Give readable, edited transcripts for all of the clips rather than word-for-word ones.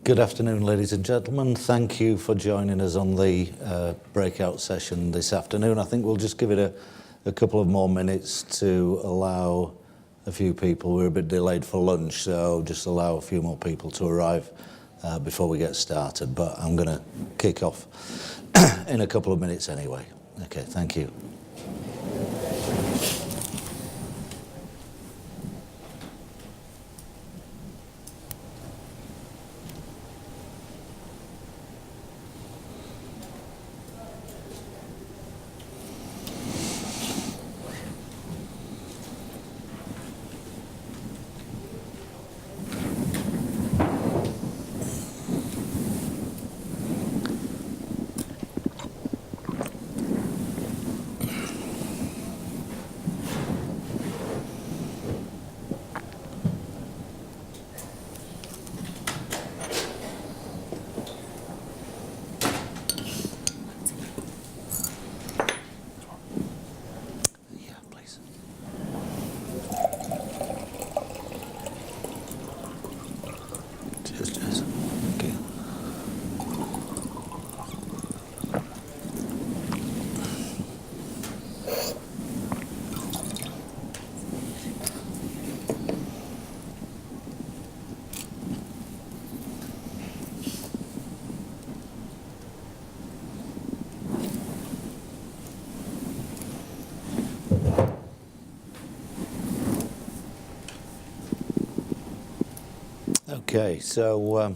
Good afternoon, ladies and gentlemen. Thank you for joining us on the breakout session this afternoon. I think we'll just give it a couple of more minutes to allow a few people. We're a bit delayed for lunch, so just allow a few more people to arrive before we get started. But I'm going to kick off in a couple of minutes anyway. Okay, thank you. Okay, so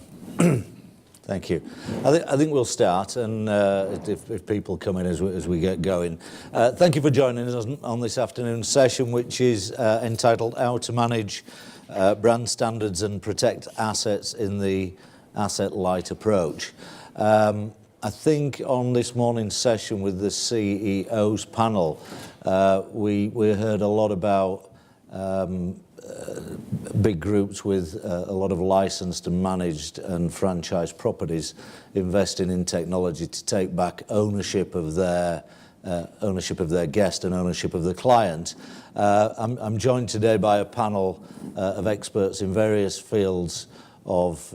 thank you. I think we'll start, and if people come in as we get going. Thank you for joining us on this afternoon's session, which is entitled How to Manage Brand Standards and Protect Assets in the Asset-Light Approach. I think on this morning's session with the CEO's panel, we heard a lot about big groups with a lot of licensed and managed and franchised properties investing in technology to take back ownership of their guest and ownership of the client. I'm joined today by a panel of experts in various fields of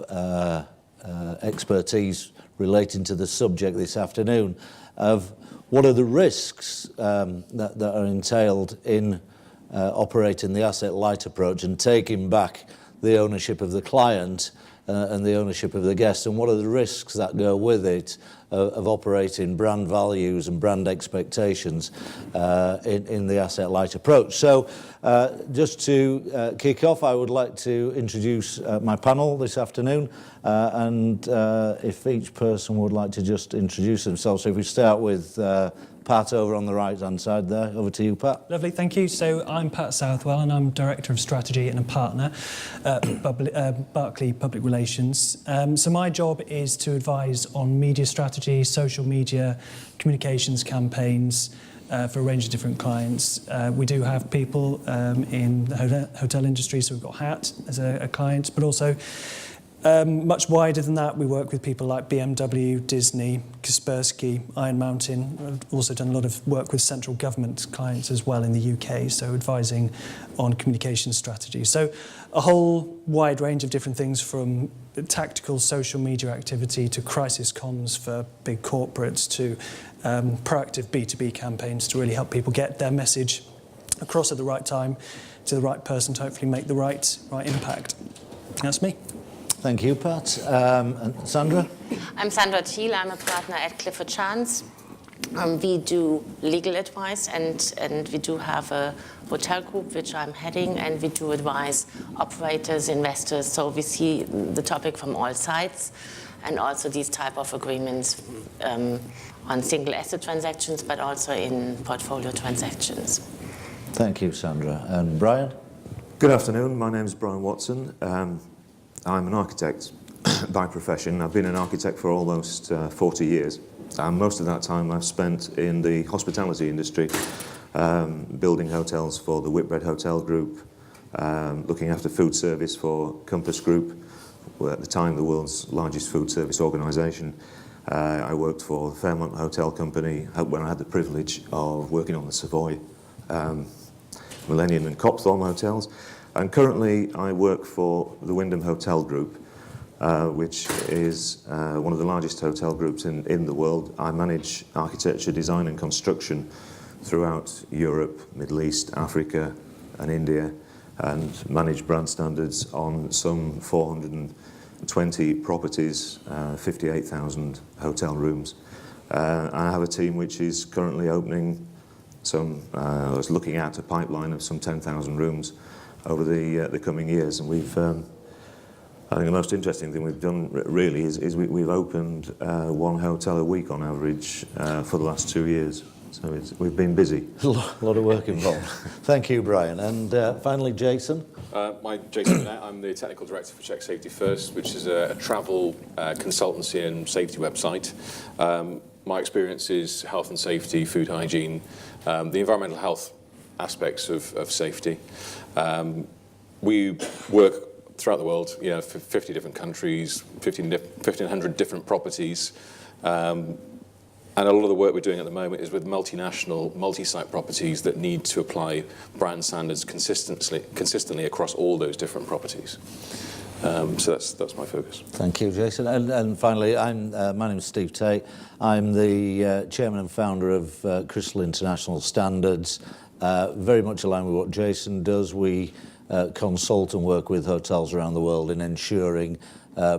expertise relating to the subject this afternoon of what are the risks that are entailed in operating the asset-light approach and taking back the ownership of the client and the ownership of the guest, and what are the risks that go with it of operating brand values and brand expectations in the asset-light approach. So just to kick off, I would like to introduce my panel this afternoon, and if each person would like to just introduce themselves. So if we start with Pat over on the right-hand side there. Over to you, Pat. Lovely, thank you. So I'm Pat Southwell, and I'm Director of Strategy and a partner at Barclay Public Relations. So my job is to advise on media strategy, social media, communications campaigns for a range of different clients. We do have people in the hotel industry, so we've got Hyatt as a client, but also much wider than that, we work with people like BMW, Disney, Kaspersky, Iron Mountain. We've also done a lot of work with central government clients as well in the UK, so advising on communication strategy. So a whole wide range of different things, from tactical social media activity to crisis comms for big corporates to proactive B2B campaigns to really help people get their message across at the right time to the right person to hopefully make the right impact. That's me. Thank you, Pat. And Sandra? I'm Sandra Thiel. I'm a partner at Clifford Chance. We do legal advice, and we do have a hotel group which I'm heading, and we do advise operators, investors. So we see the topic from all sides, and also these type of agreements on single asset transactions, but also in portfolio transactions. Thank you, Sandra. And Brian? Good afternoon. My name is Brian Watson. I'm an architect by profession. I've been an architect for almost 40 years. Most of that time I've spent in the hospitality industry, building hotels for the Whitbread Hotel Group, looking after food service for Compass Group, were at the time the world's largest food service organisation. I worked for the Fairmont Hotel Company when I had the privilege of working on the Savoy, Millennium and Copthorne hotels. And currently I work for the Wyndham Hotel Group, which is one of the largest hotel groups in the world. I manage architecture, design and construction throughout Europe, Middle East, Africa and India, and manage brand standards on some 420 properties, 58,000 hotel rooms. I have a team which is currently opening was looking at a pipeline of some 10,000 rooms over the coming years. And we've, I think the most interesting thing we've done really is we've opened one hotel a week on average for the last 2 years. So we've been busy. A lot of work involved. Thank you, Brian. And finally, Jason. Jason Burnett, I'm the Technical Director for Check Safety First, which is a travel consultancy and safety website. My experience is health and safety, food hygiene, the environmental health aspects of safety. We work throughout the world, for 50 different countries, 1,500 different properties. And a lot of the work we're doing at the moment is with multinational, multi-site properties that need to apply brand standards consistently across all those different properties. So that's my focus. Thank you, Jason. And finally, my name is Steve Tate. I'm the chairman and founder of Crystal International Standards. Very much aligned with what Jason does. We consult and work with hotels around the world in ensuring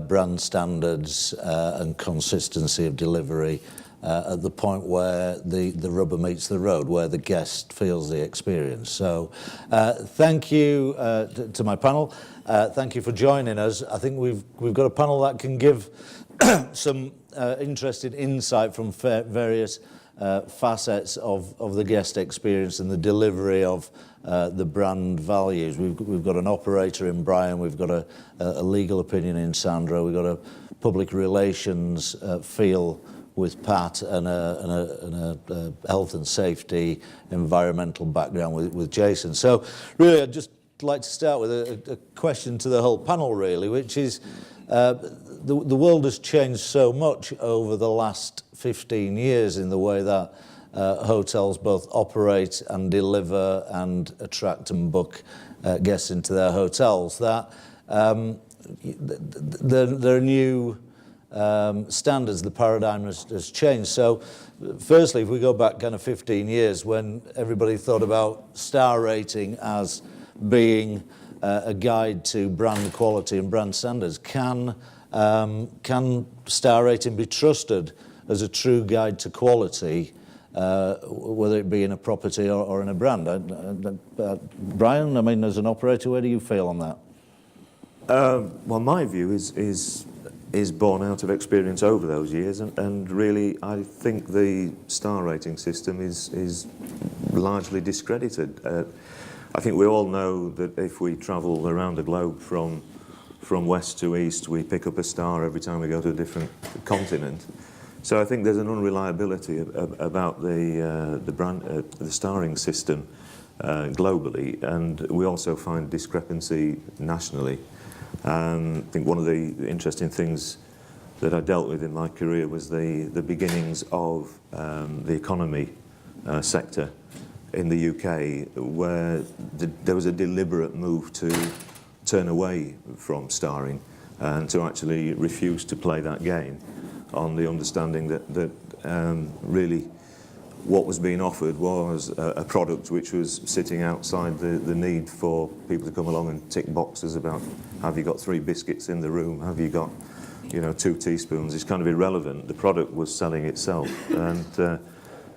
brand standards and consistency of delivery at the point where the rubber meets the road, where the guest feels the experience. So thank you to my panel. Thank you for joining us. I think we've got a panel that can give some interesting insight from various facets of the guest experience and the delivery of the brand values. We've got an operator in Brian, we've got a legal opinion in Sandra, we've got a public relations feel with Pat, and a health and safety environmental background with Jason. So really I'd just like to start with a question to the whole panel really, which is the world has changed so much over the last 15 years in the way that hotels both operate and deliver and attract and book guests into their hotels, that there are new standards, the paradigm has changed. So firstly, if we go back kind of 15 years when everybody thought about star rating as being a guide to brand quality and brand standards, can star rating be trusted as a true guide to quality, whether it be in a property or in a brand? Brian, I mean, as an operator, where do you feel on that? Well, my view is born out of experience over those years, and really I think the star rating system is largely discredited. I think we all know that if we travel around the globe from west to east, we pick up a star every time we go to a different continent. So I think there's an unreliability about the starring system globally, and we also find discrepancy nationally. I think one of the interesting things that I dealt with in my career was the beginnings of the economy sector in the UK, where there was a deliberate move to turn away from starring and to actually refuse to play that game, on the understanding that really what was being offered was a product which was sitting outside the need for people to come along and tick boxes about, have you got 3 biscuits in the room, have you got 2 teaspoons. It's kind of irrelevant. The product was selling itself, and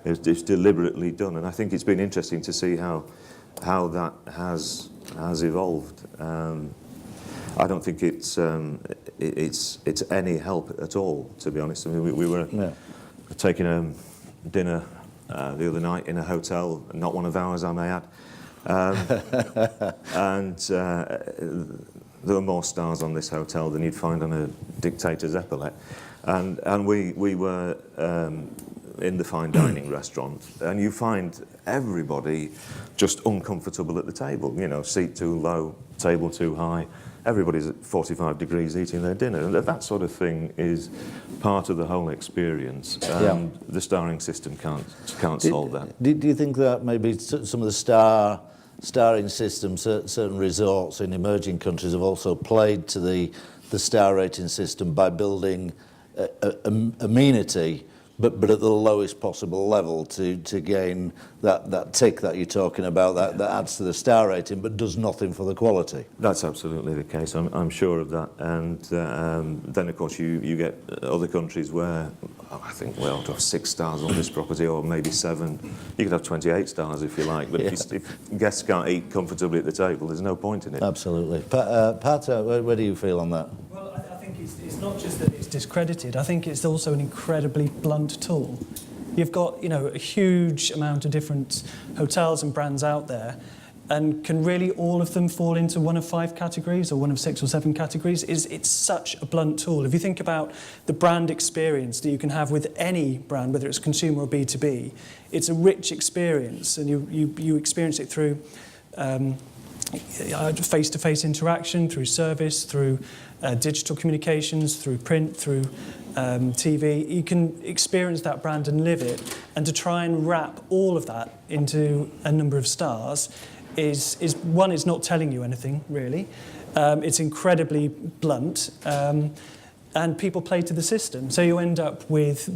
it's deliberately done. And I think it's been interesting to see how that has evolved. I don't think it's any help at all, to be honest. I mean, we were taking a dinner the other night in a hotel, not one of ours, I may add, and there were more stars on this hotel than you'd find on a dictator's epaulet, and we were in the fine dining restaurant, and you find everybody just uncomfortable at the table, seat too low, table too high. Everybody's at 45 degrees eating their dinner, and that sort of thing is part of the whole experience. The starring system can't solve that. Do you think that maybe some of the starring systems, certain resorts in emerging countries have also played to the the star rating system by building amenity, but at the lowest possible level to gain that tick that you're talking about, that adds to the star rating but does nothing for the quality. That's absolutely the case. I'm sure of that. And then, of course, you get other countries where I think we ought to have 6 stars on this property, or maybe 7. You could have 28 stars if you like, but if guests can't eat comfortably at the table, there's no point in it. Absolutely. Pat, where do you feel on that? Well, I think it's not just that it's discredited. I think it's also an incredibly blunt tool. You've got, a huge amount of different hotels and brands out there, and can really all of them fall into one of 5 categories or one of 6 or 7 categories? It's such a blunt tool. If you think about the brand experience that you can have with any brand, whether it's consumer or B2B, it's a rich experience, and you experience it through face-to-face interaction, through service, through digital communications, through print, through TV. You can experience that brand and live it, and to try and wrap all of that into a number of stars is one, it's not telling you anything, really. It's incredibly blunt, and people play to the system. So you end up with,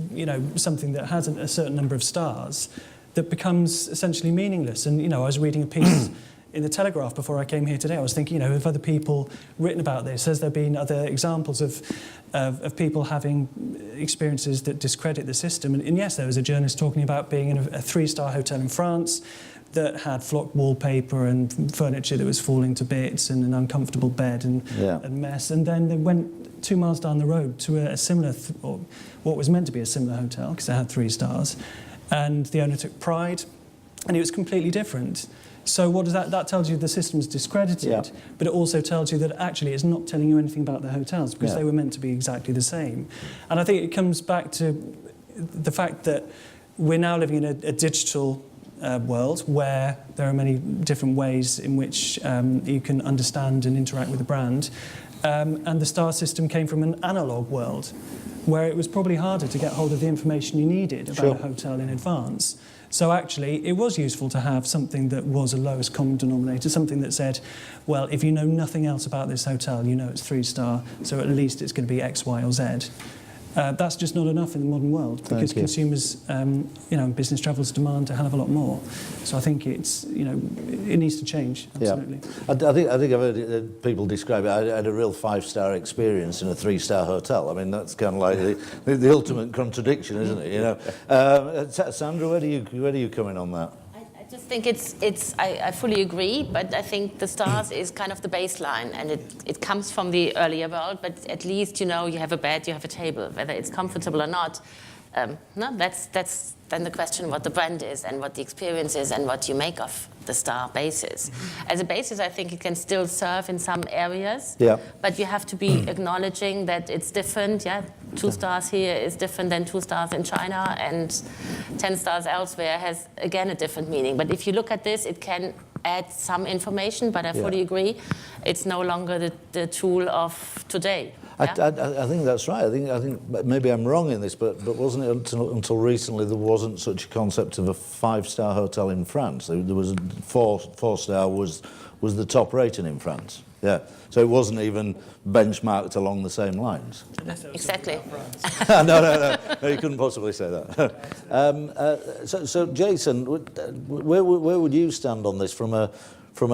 something that has a certain number of stars that becomes essentially meaningless. And, I was reading a piece in the Telegraph before I came here today. I was thinking, have other people written about this? Has there been other examples of people having experiences that discredit the system? And yes, there was a journalist talking about being in a 3-star hotel in France that had flocked wallpaper and furniture that was falling to bits and an uncomfortable bed and mess. And then they went 2 miles down the road to a similar, or what was meant to be a similar hotel, because it had 3 stars. And the owner took pride, and it was completely different. So what does that tells you? The system's discredited, but it also tells you that actually it's not telling you anything about the hotels, because they were meant to be exactly the same. And I think it comes back to the fact that we're now living in a digital world where there are many different ways in which you can understand and interact with a brand. And the star system came from an analogue world where it was probably harder to get hold of the information you needed about a hotel in advance. So actually, it was useful to have something that was a lowest common denominator, something that said, well, if you know nothing else about this hotel, you know it's 3-star, so at least it's going to be X, Y, or Z. That's just not enough in the modern world, because consumers, business travellers demand a hell of a lot more. So I think it's, it needs to change, absolutely. Yeah. I think I've heard people describe it. I had a real 5-star experience in a 3-star hotel. I mean, that's kind of like the ultimate contradiction, isn't it? Sandra, where do you come in on that? I just think I fully agree, but I think the stars is kind of the baseline, and it comes from the earlier world, but at least, you have a bed, you have a table, whether it's comfortable or not. That's then the question what the brand is and what the experience is and what you make of the star basis. As a basis, I think it can still serve in some areas, but you have to be acknowledging that it's different. 2 stars here is different than 2 stars in China, and 10 stars elsewhere has, again, a different meaning. But if you look at this, it can add some information, but I fully agree, it's no longer the tool of today. I think that's right. I think maybe I'm wrong in this, but wasn't it until recently there wasn't such a concept of a 5-star hotel in France? There was a 4-star was the top rating in France. Yeah, so it wasn't even benchmarked along the same lines. Exactly. No, you couldn't possibly say that. So Jason, where would you stand on this from a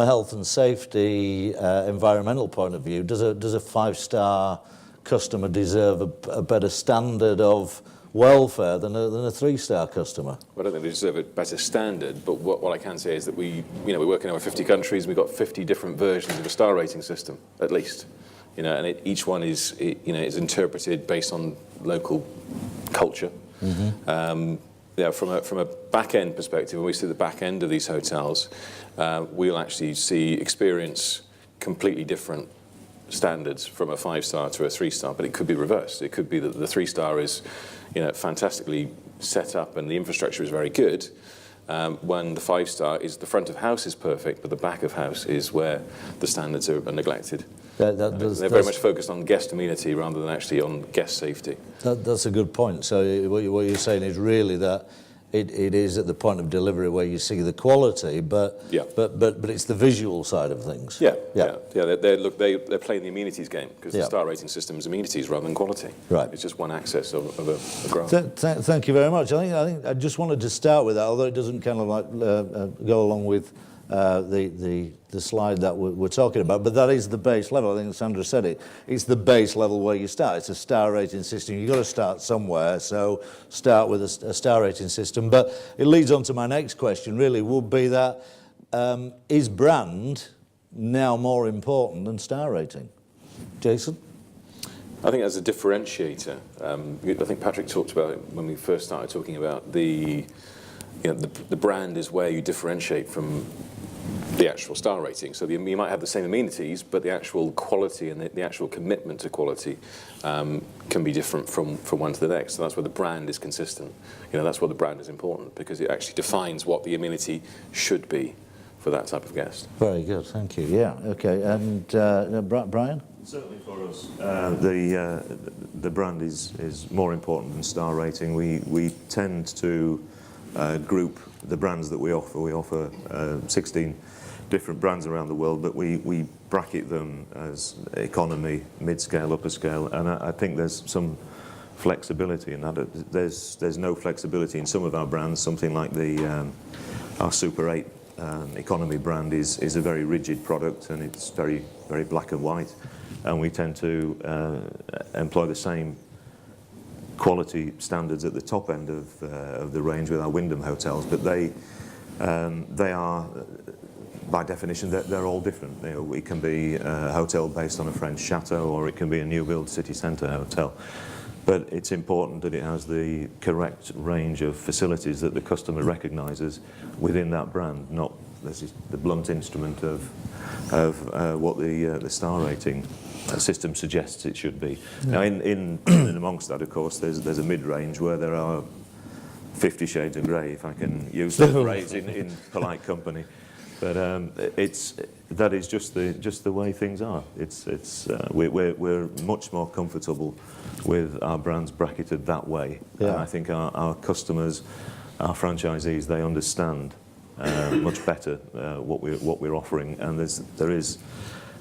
health and safety, environmental point of view? Does a 5-star customer deserve a better standard of welfare than a 3-star customer? Well, I don't think they deserve a better standard, but what I can say is that we work in over 50 countries. We've got 50 different versions of a star rating system, at least. And each one is interpreted based on local culture. From a back-end perspective, when we see the back end of these hotels, we'll actually experience completely different standards from a 5-star to a 3-star, but it could be reversed. It could be that the 3-star is, fantastically set up and the infrastructure is very good, when the 5-star is the front of house is perfect, but the back of house is where the standards are neglected. They're very much focused on guest amenity rather than actually on guest safety. That's a good point. So what you're saying is really that it is at the point of delivery where you see the quality, but Yeah. but it's the visual side of things. Yeah. Yeah. They're playing the amenities game because Yeah. the star rating system is amenities rather than quality. Right. It's just one axis of a graph. Thank you very much. I think I just wanted to start with that, although it doesn't kind of like go along with the slide that we're talking about, but that is the base level. I think Sandra said it. It's the base level where you start. It's a star rating system. You've got to start somewhere, so start with a star rating system. But it leads on to my next question, really, would be that is brand now more important than star rating? Jason? I think as a differentiator, I think Patrick talked about it when we first started talking about the brand is where you differentiate from the actual star rating. So you might have the same amenities, but the actual quality and the actual commitment to quality can be different from one to the next. So that's where the brand is consistent. That's where the brand is important because it actually defines what the amenity should be for that type of guest. Very good, thank you. Yeah, okay. And Brian? Certainly for us, the brand is more important than star rating. We tend to group the brands that we offer. We offer 16 different brands around the world, but we bracket them as economy, mid-scale, upper scale, and I think there's some flexibility in that. There's no flexibility in some of our brands. Something like our Super 8 economy brand is a very rigid product, and it's very, very black and white, and we tend to employ the same quality standards at the top end of the range with our Wyndham hotels, but they are, by definition, they're all different. It can be a hotel based on a French chateau, or it can be a new build city centre hotel. But it's important that it has the correct range of facilities that the customer recognises within that brand, not this is the blunt instrument of what the star rating system suggests it should be. Yeah. Now, in amongst that, of course, there's a mid-range where there are 50 shades of grey, if I can use that phrase in polite company. But that is just the way things are. We're much more comfortable with our brands bracketed that way. Yeah. And I think our customers, our franchisees, they understand much better what we're offering, and there is,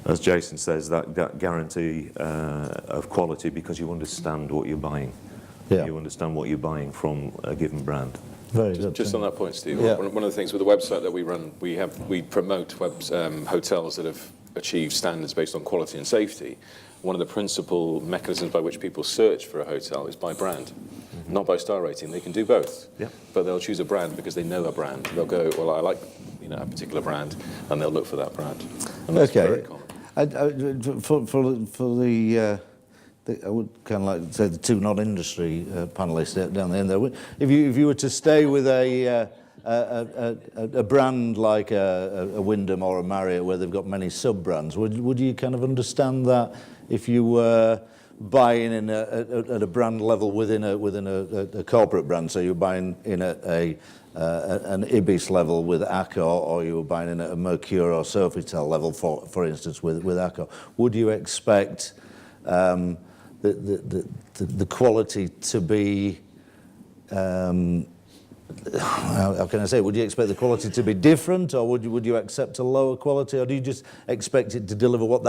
as Jason says, that guarantee of quality because you understand what you're buying. Yeah. You understand what you're buying from a given brand. Very good. Just on that point, Steve, yeah. One of the things with the website that we run, we promote hotels that have achieved standards based on quality and safety. One of the principal mechanisms by which people search for a hotel is by brand, not by star rating. They can do both, but they'll choose a brand because they know a brand. They'll go, well, I like a particular brand, and they'll look for that brand. And that's very common. For the I would kind of like to say the two non-industry panellists down the end there. If you were to stay with a brand like a Wyndham or a Marriott where they've got many sub-brands, would you kind of understand that if you were buying in at a brand level within a corporate brand, so you're buying in at an Ibis level with Accor, or you were buying in at a Mercure or Sofitel level, for instance, with Accor, would you expect the quality to be, how can I say, would you expect the quality to be different, or would you accept a lower quality, or do you just expect it to deliver what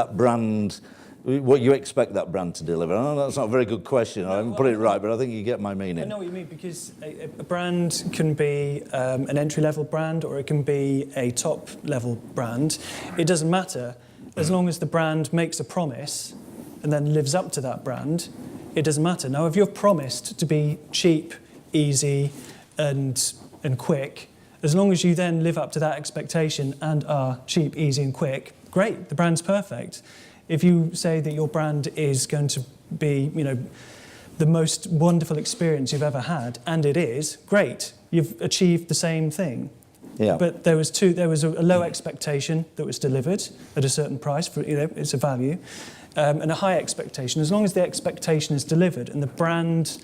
you expect that brand to deliver? I know that's not a very good question, I haven't put it right, but I think you get my meaning. I know what you mean, because a brand can be an entry-level brand, or it can be a top-level brand. It doesn't matter, as long as the brand makes a promise and then lives up to that brand, it doesn't matter. Now, if you're promised to be cheap, easy, and quick, as long as you then live up to that expectation and are cheap, easy, and quick, great, the brand's perfect. If you say that your brand is going to be, the most wonderful experience you've ever had, and it is, great, you've achieved the same thing. Yeah. But there was a low expectation that was delivered at a certain price, for it's a value, and a high expectation. As long as the expectation is delivered and the brand,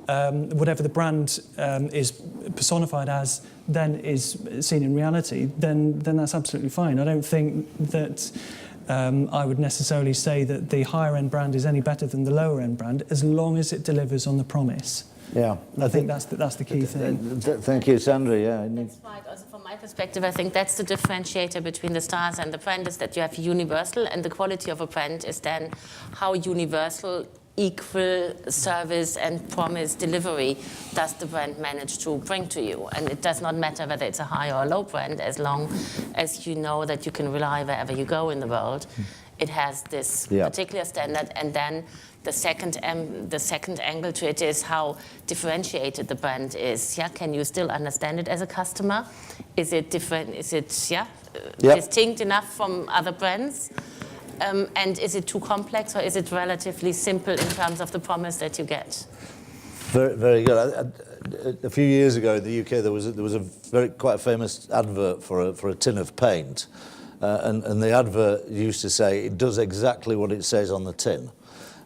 whatever the brand is personified as, then is seen in reality, then that's absolutely fine. I don't think that I would necessarily say that the higher end brand is any better than the lower end brand, as long as it delivers on the promise. Yeah, I think that's the key thing. Thank you, Sandra. Yeah, That's right. Also, from my perspective, I think that's the differentiator between the stars and the brand, is that you have universal, and the quality of a brand is then how universal, equal service and promise delivery does the brand manage to bring to you. And it does not matter whether it's a high or a low brand, as long as you know that you can rely wherever you go in the world. It has this particular standard, and then the second angle to it is how differentiated the brand is. Yeah, can you still understand it as a customer? Is it different? Is it distinct enough from other brands? And is it too complex, or is it relatively simple in terms of the promise that you get? Very, very good. A few years ago in the UK, there was a quite famous advert for a tin of paint. And the advert used to say, it does exactly what it says on the tin.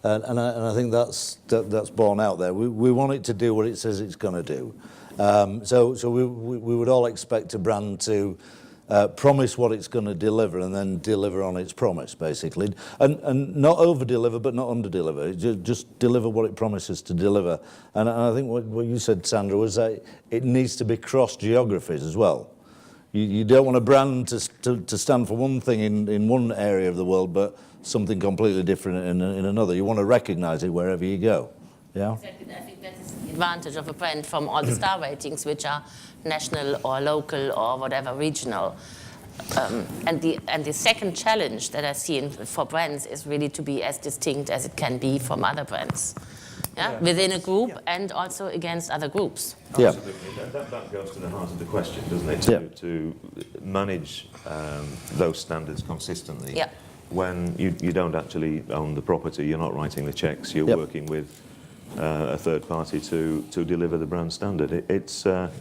And I think that's borne out there. We want it to do what it says it's going to do. So we would all expect a brand to promise what it's going to deliver and then deliver on its promise, basically. And not over-deliver, but not under-deliver. Just deliver what it promises to deliver. And I think what you said, Sandra, was that it needs to be cross geographies as well. You don't want a brand to stand for one thing in one area of the world, but something completely different in another. You want to recognise it wherever you go. Yeah. Exactly. I think that is the advantage of a brand from all the star ratings, which are national or local or whatever regional. And the second challenge that I see for brands is really to be as distinct as it can be from other brands. Yeah? Within a group and also against other groups. Yeah. Absolutely. That goes to the heart of the question, doesn't it? To manage those standards consistently. Yeah. When you don't actually own the property, you're not writing the checks, you're working with a third party to deliver the brand standard. It's a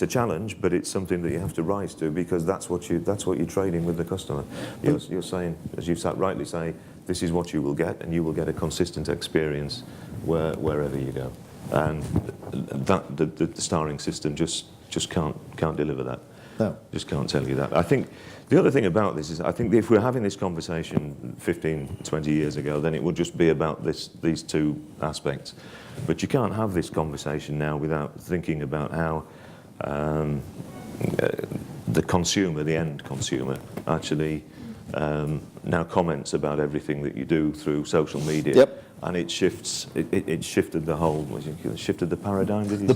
challenge, but it's something that you have to rise to, because that's what you're trading with the customer. You're saying, as you rightly say, this is what you will get, and you will get a consistent experience wherever you go. And that the starring system just can't deliver that. No. Just can't tell you that. I think the other thing about this is, I think if we were having this conversation 15, 20 years ago, then it would just be about these two aspects. But you can't have this conversation now without thinking about how the consumer, the end consumer, actually now comments about everything that you do through social media. Yep. And it shifts. It shifted the whole. Shifted the paradigm. Did you? The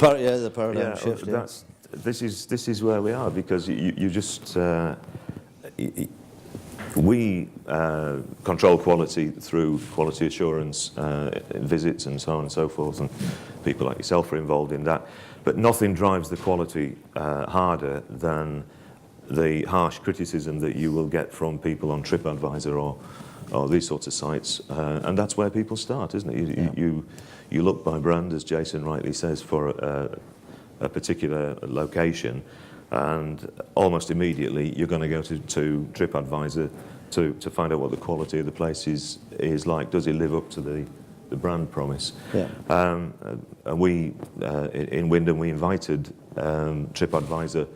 paradigm shift. Yeah. This is where we are, because you just we control quality through quality assurance visits and so on and so forth, and people like yourself are involved in that. But nothing drives the quality harder than the harsh criticism that you will get from people on TripAdvisor or these sorts of sites, and that's where people start, isn't it? You look by brand, as Jason rightly says, for a particular location, and almost immediately you're going to go to TripAdvisor to find out what the quality of the place is like. Does it live up to the brand promise? Yeah. And we in Wyndham, we invited TripAdvisor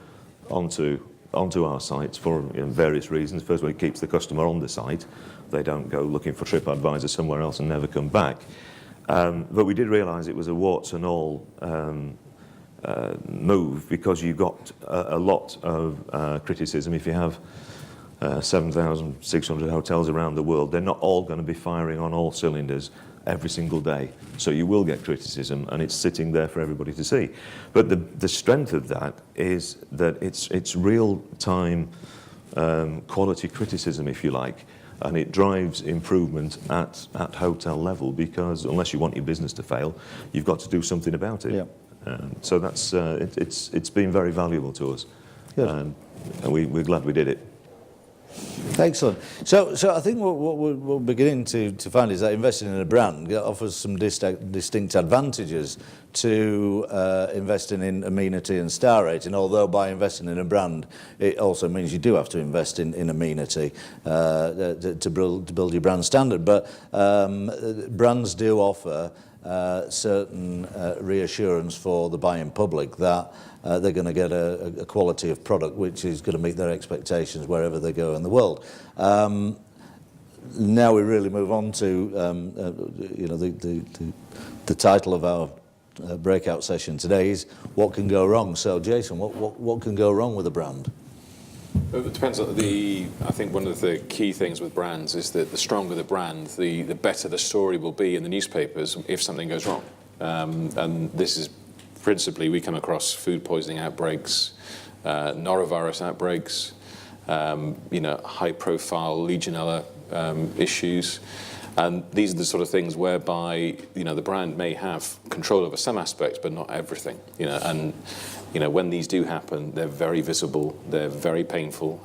onto our sites for various reasons. First of all, it keeps the customer on the site. They don't go looking for TripAdvisor somewhere else and never come back. But we did realise it was a warts and all move, because you got a lot of criticism. If you have 7,600 hotels around the world, they're not all going to be firing on all cylinders every single day. So you will get criticism, and it's sitting there for everybody to see. But the strength of that is that it's real-time quality criticism, if you like, and it drives improvement at hotel level, because unless you want your business to fail, you've got to do something about it. Yeah. So that's it's been very valuable to us, and we're glad we did it. Excellent. So I think what we're beginning to find is that investing in a brand offers some distinct advantages to investing in amenity and star rating, although by investing in a brand, it also means you do have to invest in amenity to build your brand standard. But brands do offer certain reassurance for the buying public that they're going to get a quality of product which is going to meet their expectations wherever they go in the world. now we really move on to you know, the title of our breakout session today is what can go wrong. So Jason, what can go wrong with a brand? It depends on I think one of the key things with brands is that the stronger the brand, the better the story will be in the newspapers if something goes wrong. And this is principally, we come across food poisoning outbreaks, norovirus outbreaks, you know, high-profile Legionella issues. And these are the sort of things whereby, you know, the brand may have control over some aspects, but not everything, you know. And, you know, when these do happen, they're very visible, they're very painful.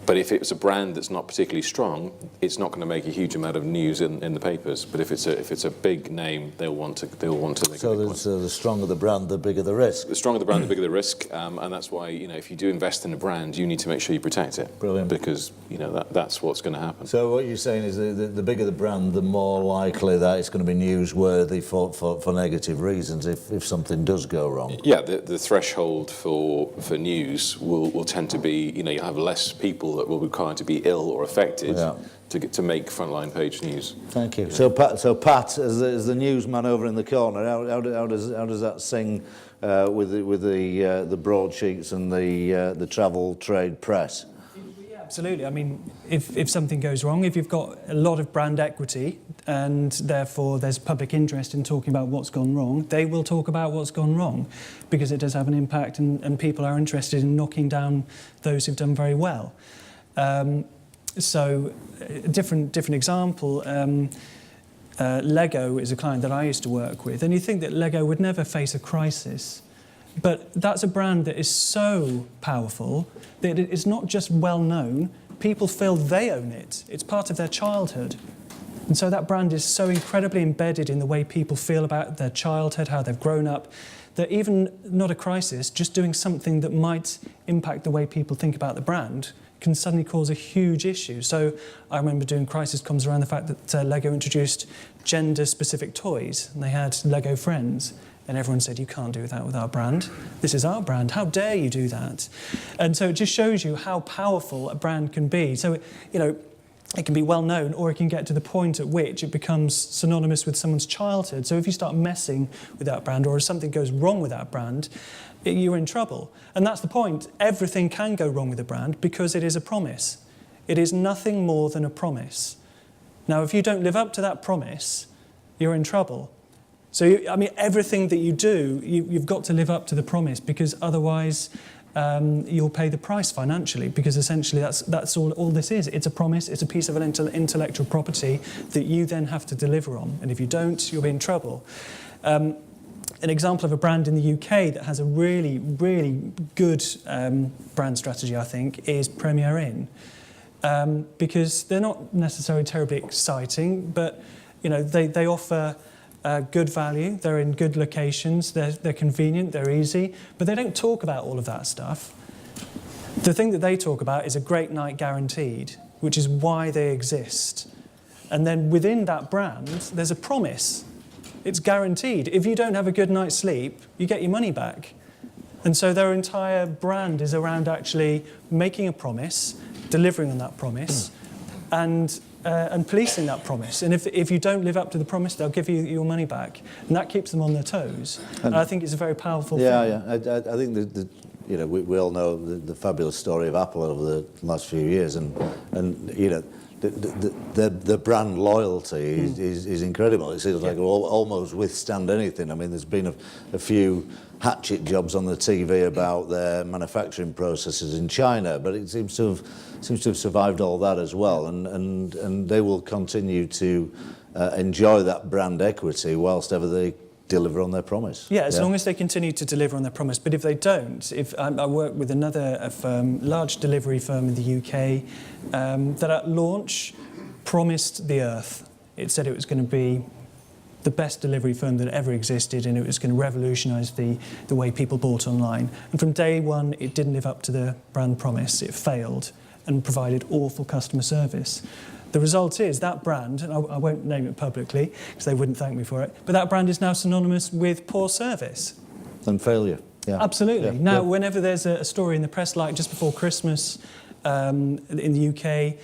But if it's a brand that's not particularly strong, it's not going to make a huge amount of news in the papers. But if it's a big name, they'll want to make a big point. So the stronger the brand, the bigger the risk. The stronger the brand, the bigger the risk, and that's why, you know, if you do invest in a brand, you need to make sure you protect it. Brilliant. Because, you know, that's what's going to happen. So what you're saying is the bigger the brand, the more likely that it's going to be newsworthy for negative reasons if something does go wrong. Yeah, the threshold for news will tend to be, you know, you have less people that will be required to be ill or affected to make frontline page news. Thank you. So Pat, as the newsman over in the corner, how does that sing with the broadsheets and the travel trade press? Yeah, absolutely. I mean, if something goes wrong, if you've got a lot of brand equity and therefore there's public interest in talking about what's gone wrong, they will talk about what's gone wrong because it does have an impact and people are interested in knocking down those who've done very well. So a different example, Lego is a client that I used to work with, and you think that Lego would never face a crisis. But that's a brand that is so powerful that it's not just well known, people feel they own it. It's part of their childhood. And so that brand is so incredibly embedded in the way people feel about their childhood, how they've grown up, that even not a crisis, just doing something that might impact the way people think about the brand can suddenly cause a huge issue. So I remember doing crisis comms around the fact that Lego introduced gender-specific toys, and they had Lego Friends, and everyone said, you can't do that with our brand. This is our brand. How dare you do that? And so it just shows you how powerful a brand can be. So, you know, it can be well known, or it can get to the point at which it becomes synonymous with someone's childhood. So if you start messing with that brand, or if something goes wrong with that brand, you're in trouble. And that's the point. Everything can go wrong with a brand because it is a promise. It is nothing more than a promise. Now, if you don't live up to that promise, you're in trouble. So, I mean, everything that you do, you've got to live up to the promise, because otherwise you'll pay the price financially, because essentially that's all this is. It's a promise, it's a piece of intellectual property that you then have to deliver on. And if you don't, you'll be in trouble. An example of a brand in the UK that has a really, really good brand strategy, I think, is Premier Inn. Because they're not necessarily terribly exciting, but you know, they offer good value, they're in good locations, they're convenient, they're easy, but they don't talk about all of that stuff. The thing that they talk about is a great night guaranteed, which is why they exist. And then within that brand, there's a promise. It's guaranteed. If you don't have a good night's sleep, you get your money back. And so their entire brand is around actually making a promise, delivering on that promise, and policing that promise. And if you don't live up to the promise, they'll give you your money back. And that keeps them on their toes. And I think it's a very powerful thing. Yeah. I think you know, we all know the fabulous story of Apple over the last few years, and you know, the brand loyalty is incredible. It seems like it will almost withstand anything. I mean, there's been a few hatchet jobs on the TV about their manufacturing processes in China, but it seems to have survived all that as well, and they will continue to enjoy that brand equity whilst ever they deliver on their promise. Yeah, as long as they continue to deliver on their promise. But if they don't, I work with another firm, large delivery firm in the UK, that at launch promised the earth. It said it was going to be the best delivery firm that ever existed, and it was going to revolutionise the way people bought online. And from day one, it didn't live up to the brand promise. It failed and provided awful customer service. The result is that brand, and I won't name it publicly because they wouldn't thank me for it, but that brand is now synonymous with poor service. And failure. Yeah. Absolutely. Yeah. Now, whenever there's a story in the press, like just before Christmas in the UK,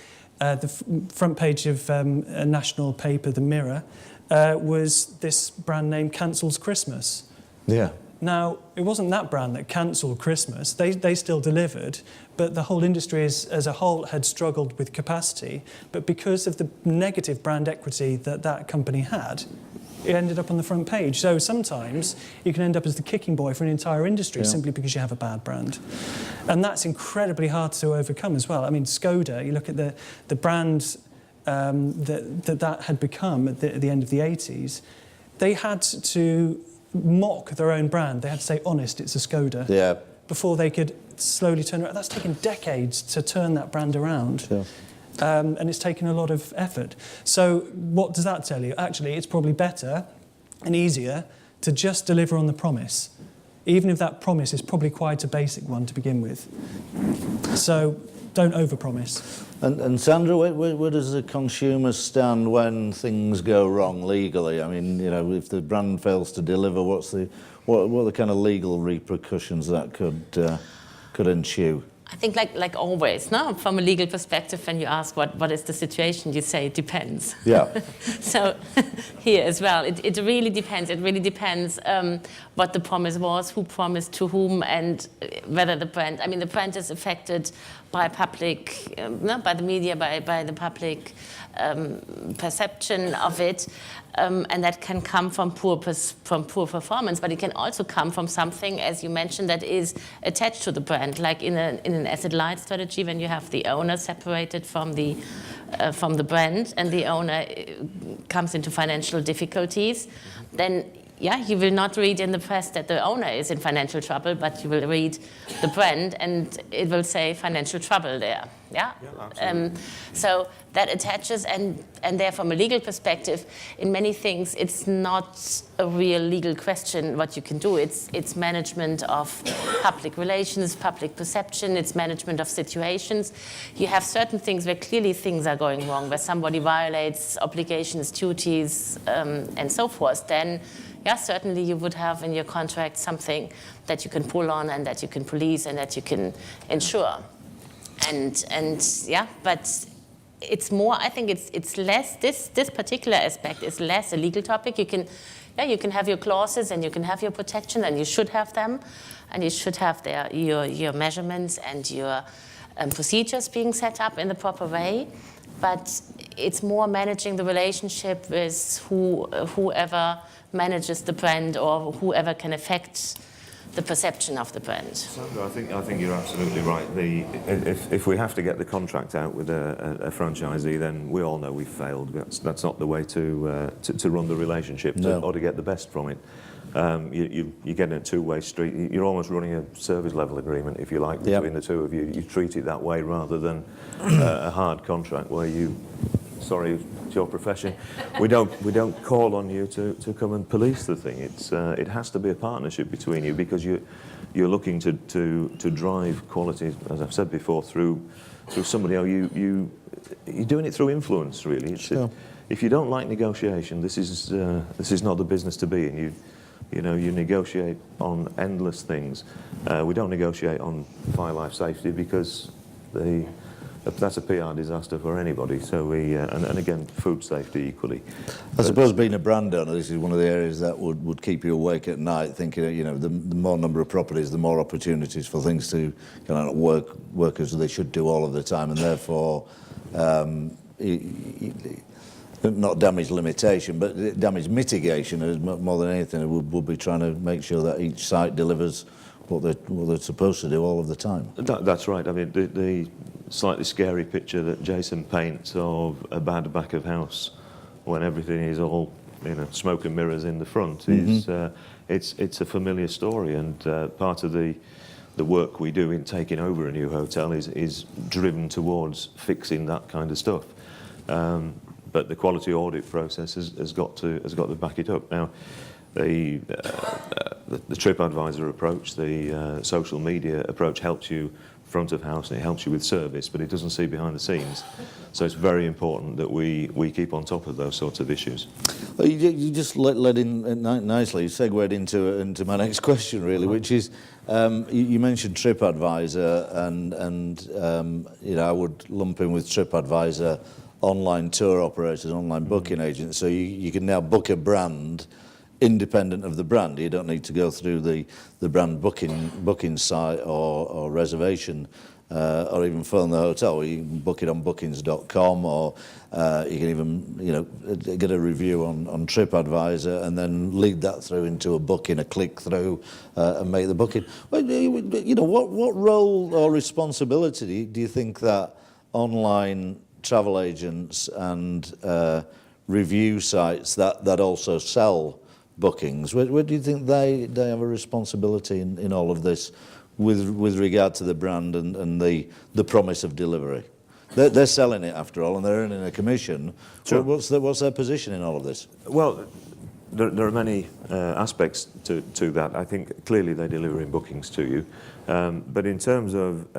front page of a national paper, The Mirror, was this brand name Cancels Christmas. Yeah. Now, it wasn't that brand that cancelled Christmas. They still delivered, but the whole industry as a whole had struggled with capacity. But because of the negative brand equity that company had, it ended up on the front page. So sometimes you can end up as the kicking boy for an entire industry simply because you have a bad brand. And that's incredibly hard to overcome as well. I mean, Skoda, you look at the brand that had become at the end of the 80s, they had to mock their own brand. They had to say, honest, it's a Skoda. Yeah. Before they could slowly turn around. That's taken decades to turn that brand around. Sure. And it's taken a lot of effort. So what does that tell you? Actually, it's probably better and easier to just deliver on the promise, even if that promise is probably quite a basic one to begin with. So don't overpromise. And Sandra, where does the consumer stand when things go wrong legally? I mean, you know, if the brand fails to deliver, what are the kind of legal repercussions that could ensue? I think like always, no? From a legal perspective, when you ask what is the situation, you say it depends. Yeah. So here as well, it really depends. It really depends what the promise was, who promised to whom, and whether the brand, I mean, the brand is affected by public, by the media, by the public perception of it. And that can come from poor performance, but it can also come from something, as you mentioned, that is attached to the brand, like in an asset-light strategy, when you have the owner separated from the brand, and the owner comes into financial difficulties, then you will not read in the press that the owner is in financial trouble, but you will read the brand, and it will say financial trouble there. Yeah, absolutely. So that attaches, and there, from a legal perspective, in many things, it's not a real legal question what you can do. It's management of public relations, public perception. It's management of situations. You have certain things where clearly things are going wrong, where somebody violates obligations, duties, and so forth. Then, certainly you would have in your contract something that you can pull on and that you can police and that you can ensure. But it's more, I think it's less, this particular aspect is less a legal topic. You can have your clauses and you can have your protection, and you should have them, and you should have your measurements and your procedures being set up in the proper way. But it's more managing the relationship with whoever manages the brand, or whoever can affect the perception of the brand. Sandra, I think you're absolutely right. If we have to get the contract out with a franchisee, then we all know we've failed. That's not the way to run the relationship, or to get the best from it. You get in a two-way street. You're almost running a service level agreement, if you like, between the two of you. You treat it that way rather than a hard contract where you, sorry, it's your profession, we don't call on you to come and police the thing. It has to be a partnership between you, because you're looking to drive quality, as I've said before, through somebody else. You're doing it through influence, really. If you don't like negotiation, this is not the business to be in. You negotiate on endless things. We don't negotiate on fire life safety, because that's a PR disaster for anybody. So and again, food safety equally. I suppose being a brand owner, this is one of the areas that would keep you awake at night, thinking, the more number of properties, the more opportunities for things to kind of work as they should do all of the time, and therefore, not damage limitation, but damage mitigation, more than anything, would be trying to make sure that each site delivers what they're supposed to do all of the time. That's right. I mean, the slightly scary picture that Jason paints of a bad back of house when everything is all, smoke and mirrors in the front, is it's a familiar story, and part of the work we do in taking over a new hotel is driven towards fixing that kind of stuff. But the quality audit process has got to back it up. Now, the TripAdvisor approach, the social media approach, helps you front of house and it helps you with service, but it doesn't see behind the scenes. So it's very important that we keep on top of those sorts of issues. Well, you just led in nicely, you segued into my next question, really, which is, you mentioned TripAdvisor, and you know, I would lump in with TripAdvisor online tour operators, online booking agents, so you can now book a brand independent of the brand. You don't need to go through the brand booking site or reservation or even phone the hotel. You can book it on bookings.com, or you can even, you know, get a review on TripAdvisor and then lead that through into a booking, a click through, and make the booking. Well, you know, what role or responsibility do you think that online travel agents and review sites that also sell bookings, where do you think they have a responsibility in all of this with regard to the brand and the promise of delivery? They're selling it after all, and they're earning a commission. Sure. What's their position in all of this? Well, there are many aspects to that. I think clearly they deliver in bookings to you, but in terms of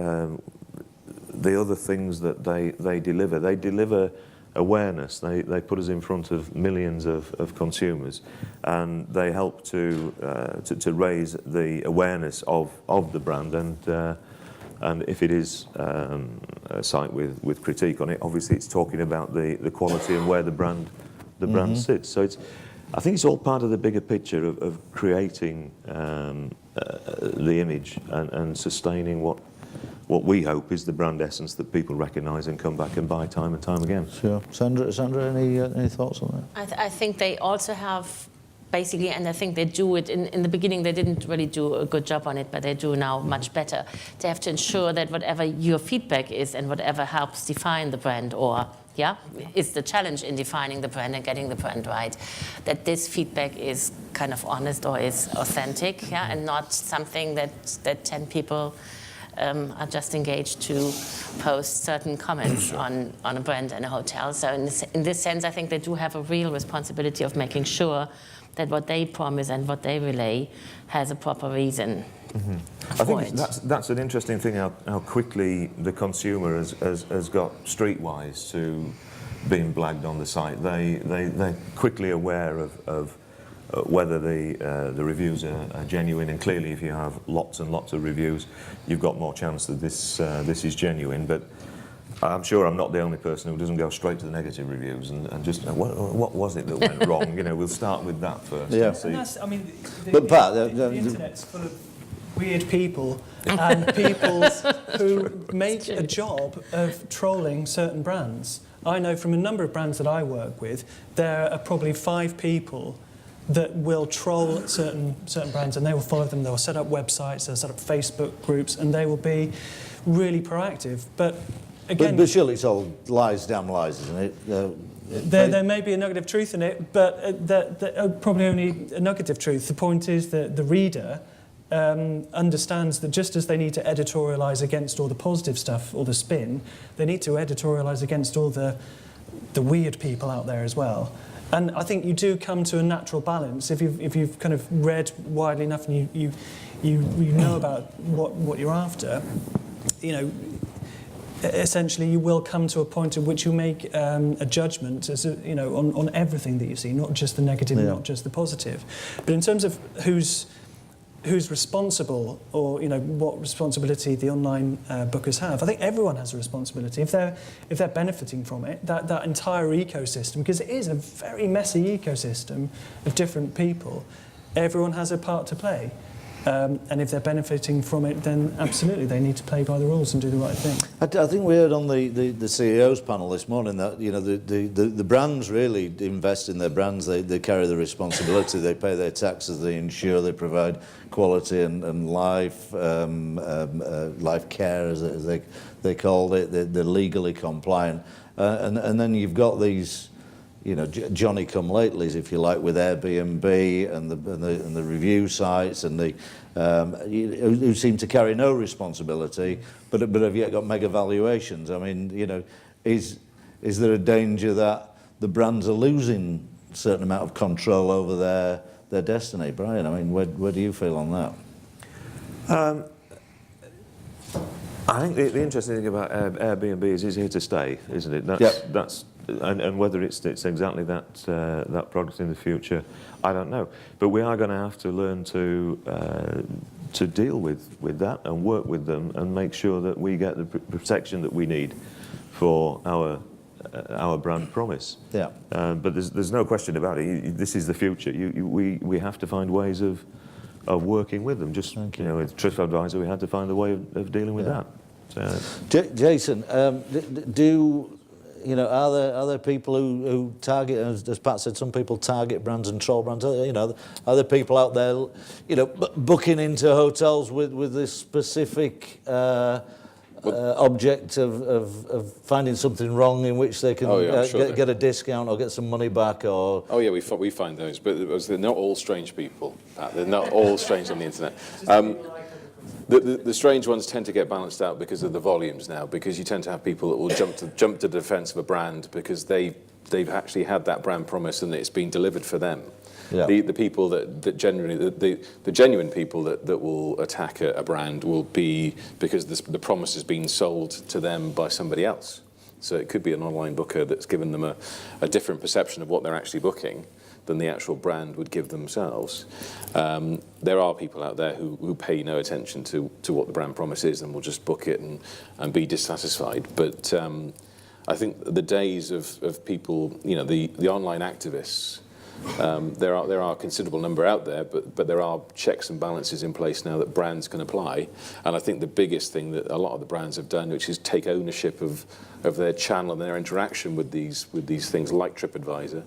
the other things that they deliver awareness. They put us in front of millions of consumers, and they help to raise the awareness of the brand. And if it is a site with critique on it, obviously it's talking about the quality and where the brand sits. So I think it's all part of the bigger picture of creating the image and sustaining what we hope is the brand essence that people recognise and come back and buy time and time again. Sure. Sandra, any thoughts on that? I think they also have basically, and I think they do it, in the beginning they didn't really do a good job on it, but they do now much better. They have to ensure that whatever your feedback is and whatever helps define the brand, or is the challenge in defining the brand and getting the brand right, that this feedback is kind of honest or is authentic, and not something that 10 people are just engaged to post certain comments on a brand and a hotel. So in this sense, I think they do have a real responsibility of making sure that what they promise and what they relay has a proper reason. I think that's an interesting thing, how quickly the consumer has got streetwise to being blagged on the site. They're quickly aware of whether the reviews are genuine, and clearly if you have lots and lots of reviews, you've got more chance that this is genuine. But I'm sure I'm not the only person who doesn't go straight to the negative reviews and just what was it that went wrong? You know, we'll start with that first. Yeah. And see. And that's, I mean, But Pat, the internet's full of weird people and people who make a job of trolling certain brands. I know from a number of brands that I work with, there are probably 5 people that will troll certain brands, and they will follow them. They'll set up websites, they'll set up Facebook groups, and they will be really proactive. But again, but surely it's all lies, damn lies, isn't it? there may be a nugget of truth in it, but probably only a nugget of truth. The point is that the reader understands that just as they need to editorialise against all the positive stuff or the spin, they need to editorialise against all the weird people out there as well. And I think you do come to a natural balance if you've kind of read widely enough and you know about what you're after. You know, essentially you will come to a point at which you make a judgment as on everything that you see, not just the negative, not just the positive. But in terms of who's responsible, or what responsibility the online bookers have, I think everyone has a responsibility if they're benefiting from it. That entire ecosystem, because it is a very messy ecosystem of different people, everyone has a part to play. And if they're benefiting from it, then absolutely they need to play by the rules and do the right thing. I think we heard on the CEO's panel this morning that the brands really invest in their brands. They carry the responsibility. They pay their taxes. They ensure they provide quality and life care, as they called it. They're legally compliant, and then you've got these Johnny-come-latelys, if you like, with Airbnb and the review sites and who seem to carry no responsibility, but have yet got mega valuations. I mean, is there a danger that the brands are losing a certain amount of control over their destiny? Brian, I mean, where do you feel on that? I think the interesting thing about Airbnb is it's here to stay, isn't it? That's and whether it's exactly that that product in the future, I don't know. But we are going to have to learn to deal with that and work with them and make sure that we get the protection that we need for our brand promise. Yeah. But there's no question about it. This is the future. We have to find ways of working with them. Just with TripAdvisor, we had to find a way of dealing with that. So. Jason, are there people who target, as Pat said, some people target brands and troll brands? Are there people out there, booking into hotels with this specific object of finding something wrong in which they can get a discount or get some money back? Or oh yeah, we find those, but they're not all strange people, Pat. They're not all strange on the internet. The strange ones tend to get balanced out because of the volumes now, because you tend to have people that will jump to the defence of a brand because they've actually had that brand promise and it's been delivered for them. Yeah. The people that generally the genuine people that will attack a brand will be because the promise has been sold to them by somebody else. So it could be an online booker that's given them a different perception of what they're actually booking than the actual brand would give themselves. There are people out there who pay no attention to what the brand promise is and will just book it and be dissatisfied. But I think the days of people, the online activists, there are a considerable number out there, but there are checks and balances in place now that brands can apply. And I think the biggest thing that a lot of the brands have done, which is take ownership of their channel and their interaction with these things like TripAdvisor,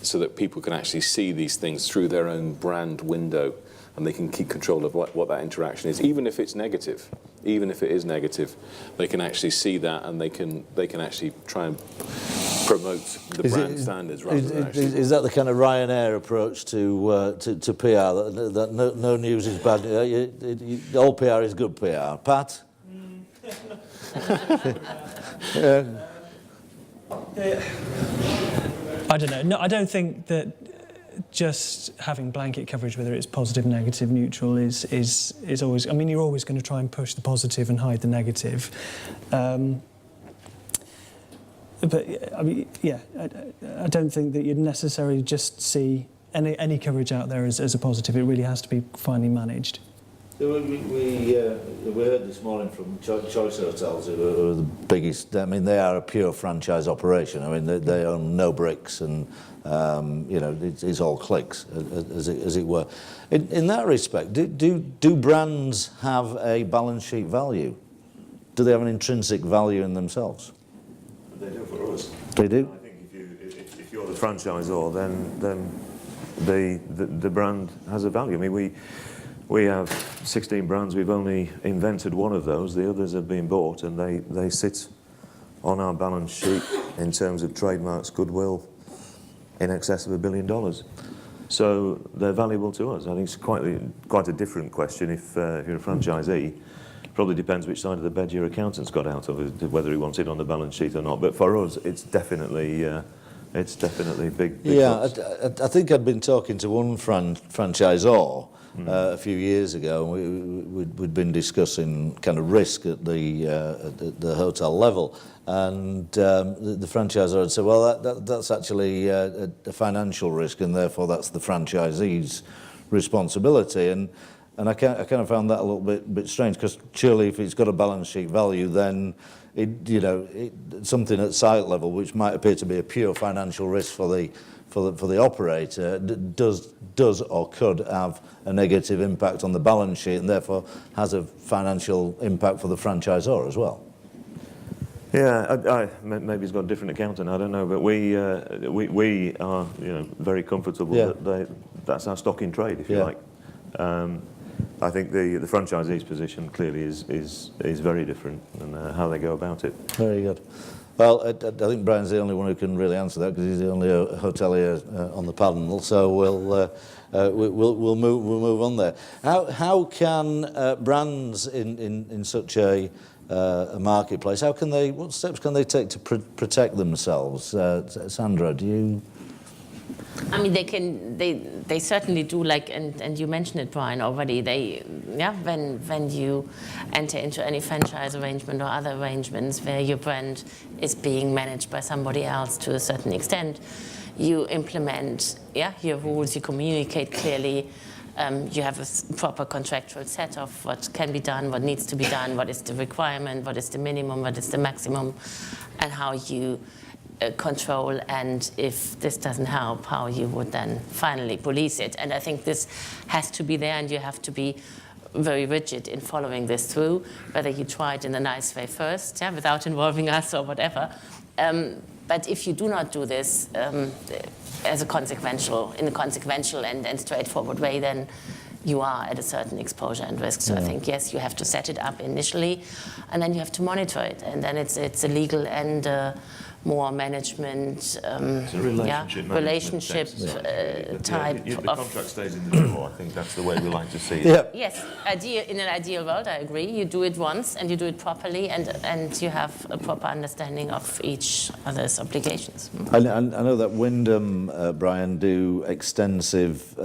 so that people can actually see these things through their own brand window and they can keep control of what that interaction is, even if it's negative. Even if it is negative, they can actually see that and they can actually try and promote the brand standards rather than actually. Is that the kind of Ryanair approach to PR, that no news is bad? All PR is good PR. Pat? I don't know. No, I don't think that just having blanket coverage, whether it's positive, negative, neutral, is always. I mean, you're always going to try and push the positive and hide the negative. But I mean, yeah, I don't think that you'd necessarily just see any coverage out there as a positive. It really has to be finely managed. We heard this morning from Choice Hotels, who are the biggest. I mean, they are a pure franchise operation. I mean, they own no bricks, and it's all clicks, as it were. In that respect, do brands have a balance sheet value? Do they have an intrinsic value in themselves? They do for us. They do. I think if you're the franchisor, then the brand has a value. I mean, we have 16 brands. We've only invented one of those. The others have been bought, and they sit on our balance sheet in terms of trademarks, goodwill, in excess of $1 billion. So they're valuable to us. I think it's quite a different question if you're a franchisee. Probably depends which side of the bed your accountant's got out of, whether he wants it on the balance sheet or not. But for us, it's definitely big. Yeah, I think I'd been talking to one franchisor a few years ago, and we'd been discussing kind of risk at the hotel level, and the franchisor had said, well, that's actually a financial risk, and therefore that's the franchisee's responsibility. And I kind of found that a little bit strange, because surely if it's got a balance sheet value, then something at site level, which might appear to be a pure financial risk for the operator, does or could have a negative impact on the balance sheet, and therefore has a financial impact for the franchisor as well. Yeah, maybe he's got a different accountant. I don't know, but we are very comfortable that that's our stock in trade, if you like. I think the franchisee's position clearly is very different, and how they go about it. Very good. Well, I think Brian's the only one who can really answer that, because he's the only hotelier on the panel. So we'll move on there. How can brands in such a marketplace, what steps can they take to protect themselves? Sandra, do you? I mean, they certainly do, and you mentioned it, Brian, already. when you enter into any franchise arrangement or other arrangements where your brand is being managed by somebody else to a certain extent, you implement your rules, you communicate clearly, you have a proper contractual set of what can be done, what needs to be done, what is the requirement, what is the minimum, what is the maximum, and how you control, and if this doesn't help, how you would then finally police it. And I think this has to be there, and you have to be very rigid in following this through, whether you try it in a nice way first, without involving us or whatever. But if you do not do this in a consequential and straightforward way, then you are at a certain exposure and risk. So I think, yes, you have to set it up initially, and then you have to monitor it. And then it's a legal and more management, It's a relationship type the of... contract stays in the drawer. I think that's the way we like to see it. Yeah. Yes, in an ideal world, I agree. You do it once and you do it properly, and you have a proper understanding of each other's obligations. I know that Wyndham, Brian, do extensive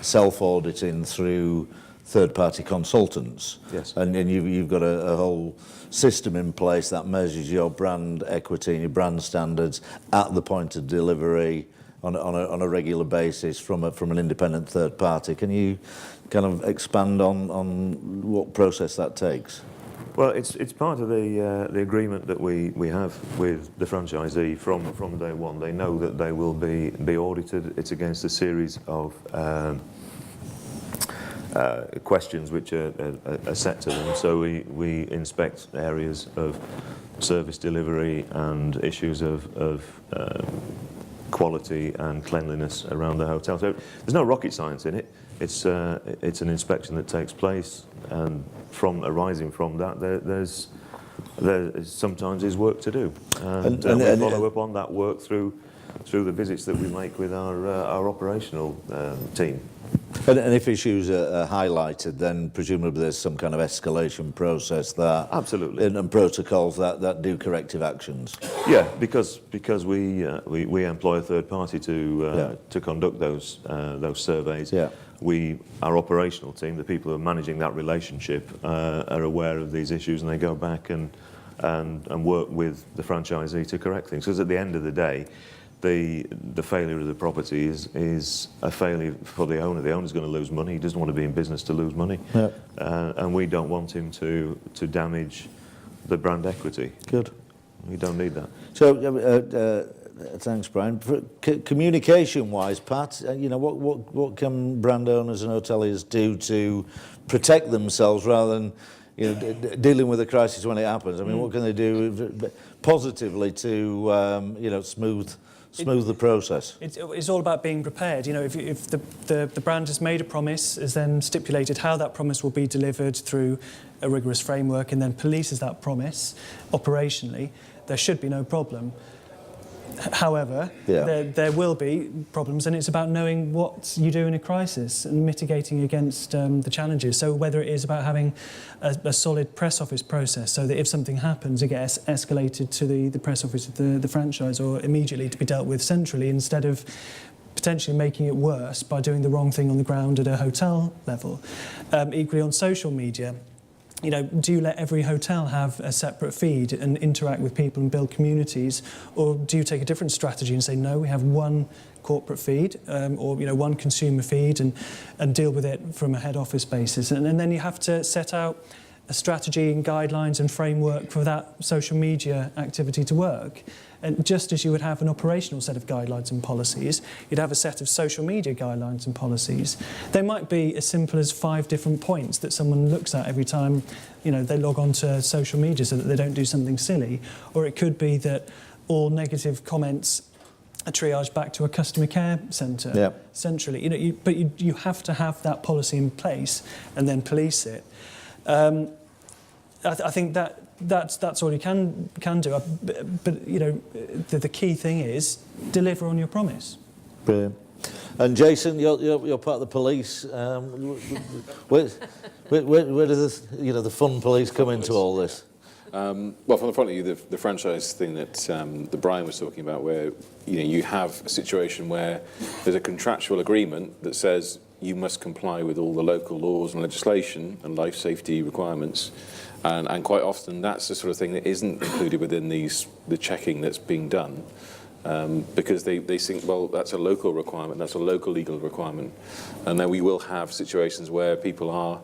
self-auditing through third-party consultants. Yes. And you've got a whole system in place that measures your brand equity and your brand standards at the point of delivery on a regular basis from an independent third party. Can you kind of expand on what process that takes? Well, it's part of the agreement that we have with the franchisee from day one. They know that they will be audited. It's against a series of questions which are set to them. So we inspect areas of service delivery and issues of quality and cleanliness around the hotel. So there's no rocket science in it. It's an inspection that takes place, and arising from that, there sometimes is work to do, and we follow up on that work through the visits that we make with our operational team. And if issues are highlighted, then presumably there's some kind of escalation process that... Absolutely. And protocols that do corrective actions. Yeah, because we employ a third party to conduct those surveys. Yeah. Our operational team, the people who are managing that relationship, are aware of these issues, and they go back and work with the franchisee to correct things. Because at the end of the day, the failure of the property is a failure for the owner. The owner's going to lose money. He doesn't want to be in business to lose money. Yeah. And we don't want him to damage the brand equity. Good. We don't need that. So, thanks, Brian. Communication-wise, Pat, what can brand owners and hoteliers do to protect themselves rather than dealing with a crisis when it happens? I mean, what can they do positively to smooth the process? It's all about being prepared. If the brand has made a promise, has then stipulated how that promise will be delivered through a rigorous framework, and then polices that promise operationally, there should be no problem. However, there will be problems, and it's about knowing what you do in a crisis and mitigating against the challenges. So whether it is about having a solid press office process so that if something happens, it gets escalated to the press office of the franchise, or immediately to be dealt with centrally, instead of potentially making it worse by doing the wrong thing on the ground at a hotel level. Equally on social media, do you let every hotel have a separate feed and interact with people and build communities, or do you take a different strategy and say, no, we have one corporate feed, or one consumer feed, and deal with it from a head office basis? And then you have to set out a strategy and guidelines and framework for that social media activity to work. And just as you would have an operational set of guidelines and policies, you'd have a set of social media guidelines and policies. They might be as simple as 5 different points that someone looks at every time they log on to social media so that they don't do something silly. Or it could be that all negative comments are triaged back to a customer care centre centrally. But you have to have that policy in place and then police it. I think that's all you can do. But the key thing is deliver on your promise. Brilliant. And Jason, you're part of the police. Where does the fun police come into all this? Well, from the point of view, the franchise thing that Brian was talking about, where you have a situation where there's a contractual agreement that says you must comply with all the local laws and legislation and life safety requirements. And quite often that's the sort of thing that isn't included within the checking that's being done. Because they think, well, that's a local requirement, that's a local legal requirement. And then we will have situations where people are,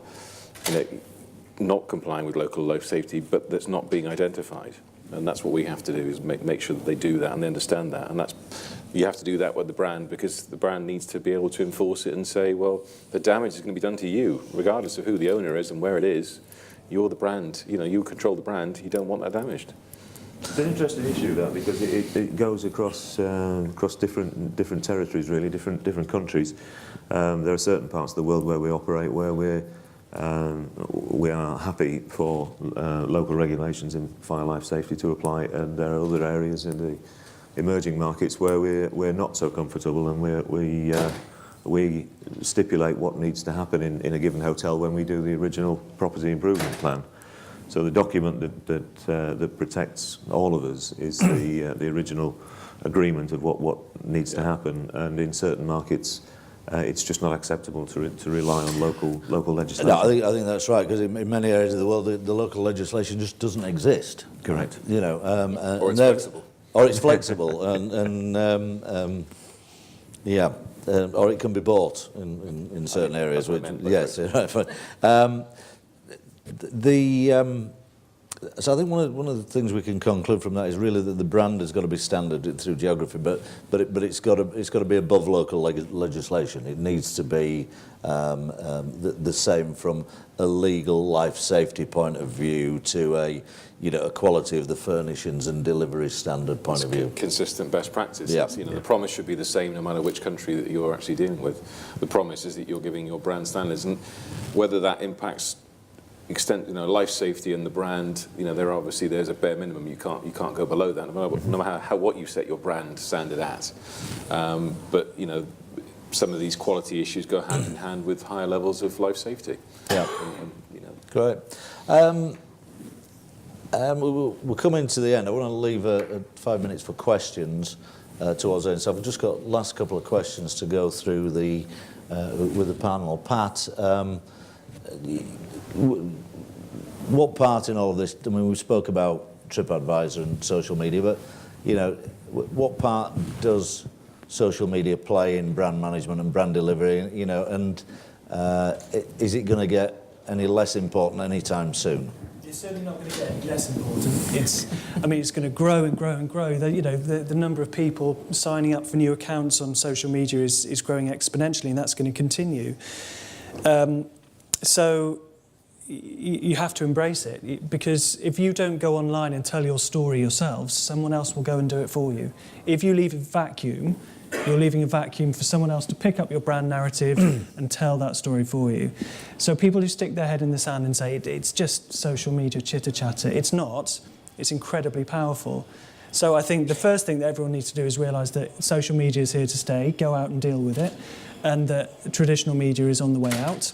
not complying with local life safety, but that's not being identified. And that's what we have to do, is make sure that they do that and they understand that. And you have to do that with the brand, because the brand needs to be able to enforce it and say, well, the damage is going to be done to you, regardless of who the owner is and where it is. You're the brand, you control the brand, you don't want that damaged. It's an interesting issue, that, because it goes across different territories, really, different countries. There are certain parts of the world where we operate where we are happy for local regulations in fire life safety to apply, and there are other areas in the emerging markets where we're not so comfortable, and we stipulate what needs to happen in a given hotel when we do the original property improvement plan. So the document that protects all of us is the original agreement of what needs to happen, and in certain markets it's just not acceptable to rely on local legislation. No, I think that's right, because in many areas of the world the local legislation just doesn't exist. Correct. Or it's flexible. Or it's flexible, or it can be bought in certain areas. Which, yes, right. So I think one of the things we can conclude from that is really that the brand has got to be standard through geography, but it's got to be above local legislation. It needs to be the same from a legal life safety point of view to a quality of the furnishings and delivery standard point of view. Consistent best practice. Yeah. The promise should be the same no matter which country that you're actually dealing with. The promise is that you're giving your brand standards, and whether that impacts life safety and the brand, there's a bare minimum. You can't go below that, no matter what you set your brand standard at. But some of these quality issues go hand in hand with higher levels of life safety. Yeah. Great. We're coming to the end. I want to leave 5 minutes for questions towards the end. So I've just got last couple of questions to go through with the panel. Pat. What part in all of this? I mean, we spoke about TripAdvisor and social media, but what part does social media play in brand management and brand delivery? And is it going to get any less important anytime soon? It's certainly not going to get any less important. It's going to grow and grow and grow. The number of people signing up for new accounts on social media is growing exponentially, and that's going to continue. So you have to embrace it, because if you don't go online and tell your story yourselves, someone else will go and do it for you. If you leave a vacuum, you're leaving a vacuum for someone else to pick up your brand narrative and tell that story for you. So people who stick their head in the sand and say it's just social media chitter-chatter, it's not. It's incredibly powerful. So I think the first thing that everyone needs to do is realise that social media is here to stay, go out and deal with it, and that traditional media is on the way out.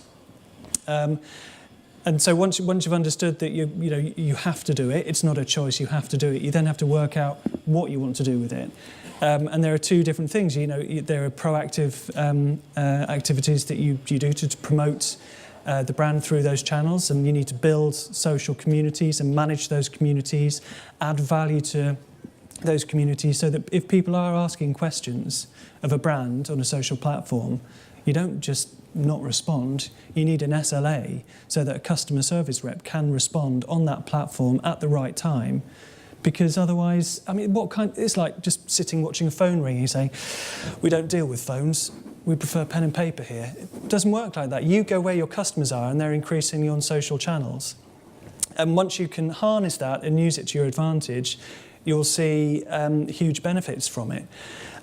And so once you've understood that you have to do it, it's not a choice, you have to do it, you then have to work out what you want to do with it. And there are two different things. There are proactive activities that you do to promote the brand through those channels, and you need to build social communities and manage those communities, add value to those communities, so that if people are asking questions of a brand on a social platform, you don't just not respond. You need an SLA so that a customer service rep can respond on that platform at the right time. Because otherwise, it's like just sitting watching a phone ring and saying, we don't deal with phones, we prefer pen and paper here. It doesn't work like that. You go where your customers are, and they're increasingly on social channels. And once you can harness that and use it to your advantage, you'll see huge benefits from it.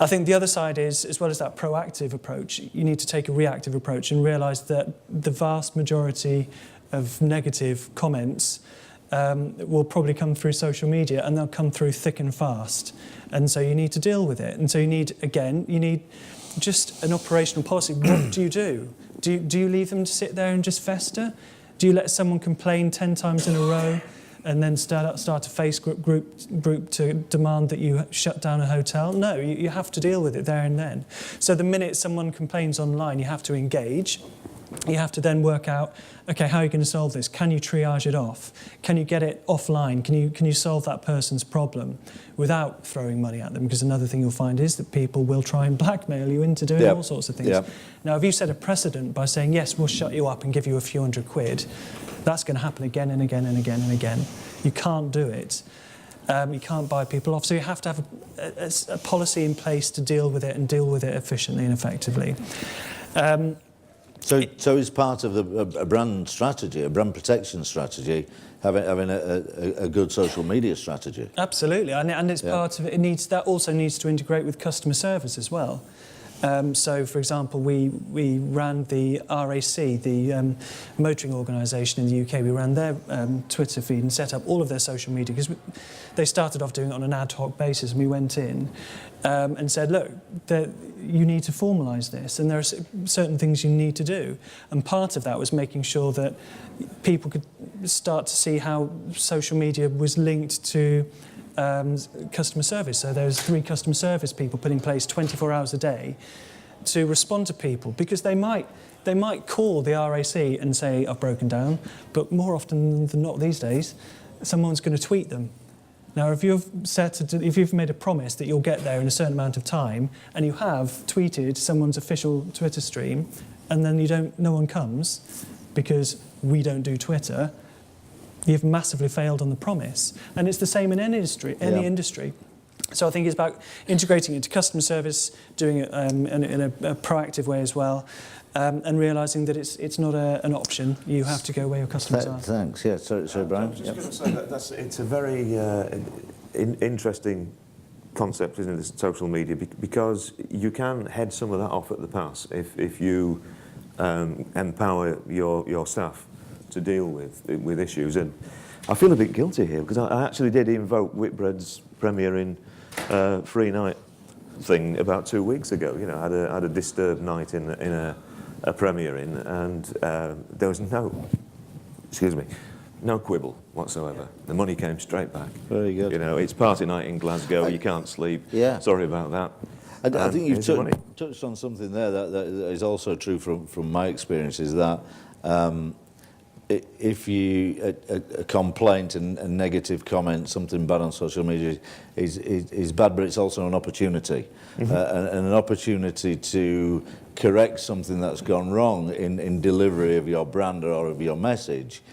I think the other side is, as well as that proactive approach, you need to take a reactive approach and realise that the vast majority of negative comments will probably come through social media, and they'll come through thick and fast. And so you need to deal with it. And so you need just an operational policy. What do you do? Do you leave them to sit there and just fester? Do you let someone complain 10 times in a row and then start a Facebook group to demand that you shut down a hotel. No, you have to deal with it there and then. So the minute someone complains online, you have to engage. You have to then work out, okay, how are you going to solve this? Can you triage it off? Can you get it offline? Can you solve that person's problem without throwing money at them? Because another thing you'll find is that people will try and blackmail you into doing all sorts of things. Yep. Now, if you set a precedent by saying, yes, we'll shut you up and give you a few £100, that's going to happen again and again and again and again. You can't do it. You can't buy people off. So you have to have a policy in place to deal with it and deal with it efficiently and effectively. So is part of a brand strategy, a brand protection strategy, having a good social media strategy? Absolutely, and it's part of it. That also needs to integrate with customer service as well. So, for example, we ran the RAC, the motoring organisation in the UK. We ran their Twitter feed and set up all of their social media, because they started off doing it on an ad hoc basis, and we went in and said, look, you need to formalise this, and there are certain things you need to do. And part of that was making sure that people could start to see how social media was linked to customer service. So there's 3 customer service people put in place 24 hours a day to respond to people, because they might call the RAC and say, I've broken down, but more often than not these days, someone's going to tweet them. Now, if you've made a promise that you'll get there in a certain amount of time, and you have tweeted someone's official Twitter stream, and then no one comes because we don't do Twitter, you've massively failed on the promise. And it's the same in any industry. So I think it's about integrating into customer service, doing it in a proactive way as well, and realising that it's not an option. You have to go where your customers are. Thanks. Yeah. So Brian. I was just going to say that it's a very interesting concept, isn't it? This social media, because you can head some of that off at the pass if you empower your staff to deal with issues. And I feel a bit guilty here, because I actually did invoke Whitbread's premiering free night thing about 2 weeks ago. You know, I had a disturbed night in a premiering, and there was no quibble whatsoever. The money came straight back. Very good. You know, it's party night in Glasgow. You can't sleep. Yeah. Sorry about that. I think you've touched on something there that is also true from my experience, is that if a complaint and negative comment, something bad on social media is bad, but it's also an opportunity, and an opportunity to correct something that's gone wrong in delivery of your brand or of your message.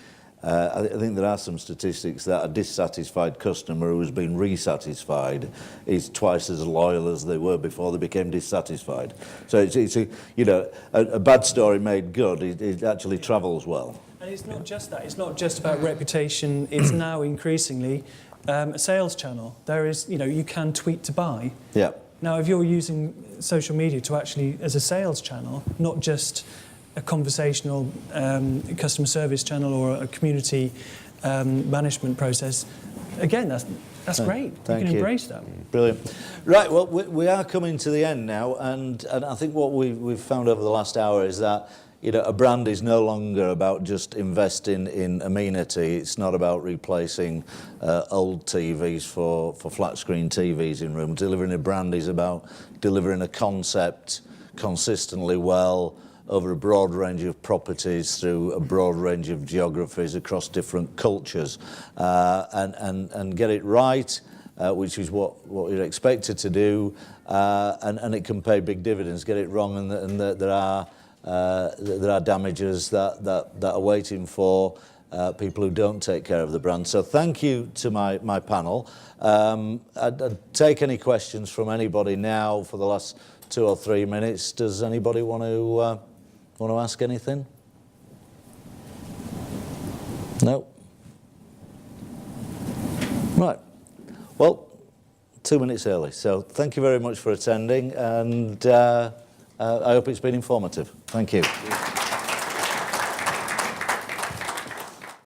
I think there are some statistics that a dissatisfied customer who's been resatisfied is twice as loyal as they were before they became dissatisfied. So it's a bad story made good. It actually travels well. And it's not just that. It's not just about reputation. It's now increasingly a sales channel. There is, you can tweet to buy. Yeah. Now, if you're using social media to actually as a sales channel, not just a conversational customer service channel or a community management process, again, that's great. Thank you. You can embrace that. Brilliant. Right, well, we are coming to the end now, and I think what we've found over the last hour is that a brand is no longer about just investing in amenity. It's not about replacing old TVs for flat screen TVs in rooms. Delivering a brand is about delivering a concept consistently well over a broad range of properties through a broad range of geographies across different cultures, and get it right, which is what you're expected to do, and it can pay big dividends. Get it wrong, and there are damages that are waiting for people who don't take care of the brand. So thank you to my panel. I'd take any questions from anybody now for the last 2 or 3 minutes. Does anybody want to ask anything? No? Right. Well, 2 minutes early. So thank you very much for attending, and I hope it's been informative. Thank you.